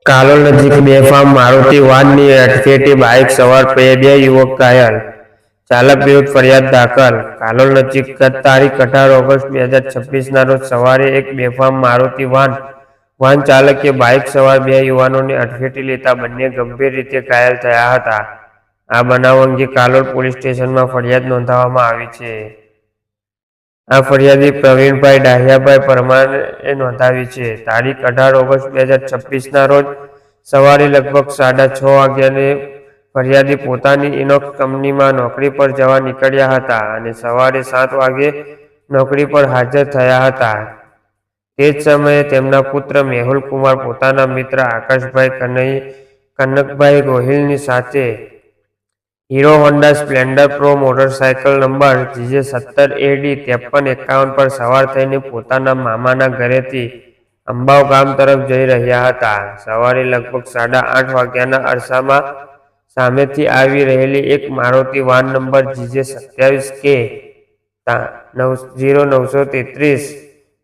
કાલોલ નજીક બેફામ મારુતિ વાનની અડફેટે બાઇક સવાર બે યુવક ઘાયલ, ચાલક વિરુદ્ધ ફરિયાદ દાખલ. કાલોલ નજીક ગત તારીખ 18 ઓગસ્ટ 2026ના રોજ સવારે એક બેફામ મારુતિ વાન ચાલકે બાઇક સવાર બે યુવાનોને અડફેટે લેતા બંને ગંભીર રીતે ઘાયલ થયા હતા. આ બનાવ અંગે કાલોલ પોલીસ સ્ટેશનમાં ફરિયાદ નોંધાવવામાં આવી છે. આ ફરિયાદી પ્રવીણભાઈ ડાહ્યાભાઈ પરમારે નોંધાવી છે. તારીખ 18 ઓગસ્ટ 2026ના રોજ સવારે લગભગ 6:30 વાગ્યાને ફરિયાદી પોતાની ઇનોક્સ કંપનીમાં નોકરી પર જવા નીકળ્યા હતા અને સવારે 7 વાગ્યે નોકરી પર હાજર થયા હતા. તે જ સમયે તેમના પુત્ર મેહુલ કુમાર પોતાના મિત્ર આકાશભાઈ કનકભાઈ રોહિલની સાથે hero Honda Splendor pro motorcycle number GJ17AD5351 પર સવાર થઈને પોતાના મામાના ઘરેથી અંબાવ ગામ તરફ જઈ રહ્યા હતા. સવારે લગભગ 8:30 વાગ્યાના અરસામાં સામેથી આવી રહેલી એક મારુતિ વાન નંબર GJ27K0933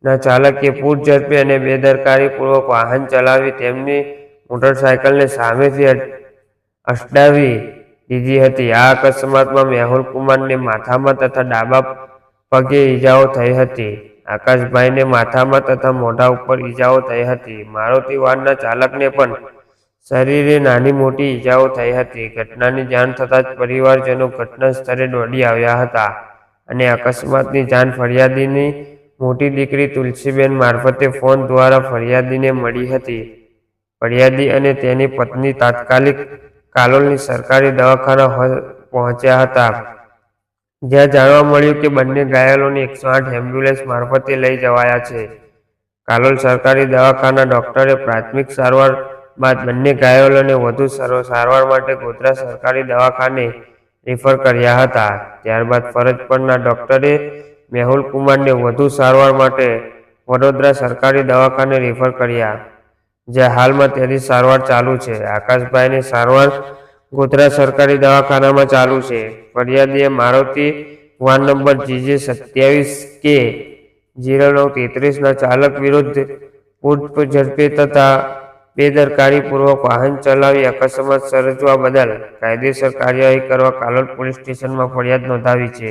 ના ચાલકે પૂર ઝડપે અને બેદરકારીપૂર્વક વાહન ચલાવી તેમની મોટરસાયકલને સામેથી અડસાવી દીધી હતી. આ અકસ્માતમાં મેહુલ કુમારને માથામાં તથા ડાબા પગે ઈજાઓ થઈ હતી. આકાશભાઈને માથામાં તથા મોઢા ઉપર ઈજાઓ થઈ હતી. મારુતિ વાનના ચાલકને પણ શરીરે નાની મોટી ઈજાઓ થઈ હતી. ઘટનાની જાણ થતાં જ પરિવારજનો ઘટના સ્થળે દોડી આવ્યા હતા અને અકસ્માતની જાણ ફરિયાદીની મોટી દીકરી તુલસીબેન મારફતે ફોન દ્વારા ફરિયાદીને મળી હતી. ફરિયાદી અને તેની પત્ની તાત્કાલિક કાલોલની સરકારી દવાખાના પહોંચ્યા હતા, જ્યાં જાણવા મળ્યું કે બંને ઘાયલોને 108 એમ્બ્યુલન્સ મારફતે લઈ જવાયા છે. કાલોલ સરકારી દવાખાના ડોક્ટરે પ્રાથમિક સારવાર બાદ બંને ઘાયલોને વધુ સારવાર માટે ગોધરા સરકારી દવાખાને રિફર કર્યા હતા. ત્યારબાદ ફરજ પરના ડોક્ટરે મેહુલ કુમારને વધુ સારવાર માટે વડોદરા સરકારી દવાખાને રિફર કર્યા, જ્યાં હાલમાં તેની સારવાર ચાલુ છે. આકાશભાઈની સારવાર ગોધરા સરકારી દવાખાનામાં ચાલુ છે. ફરિયાદીએ મારુતિ વાન નંબર GJ27K0933 ના ચાલક વિરુદ્ધ પૂર ઝડપે તથા બેદરકારીપૂર્વક વાહન ચલાવી અકસ્માત સર્જવા બદલ કાયદેસર કાર્યવાહી કરવા કાલોલ પોલીસ સ્ટેશનમાં ફરિયાદ નોંધાવી છે.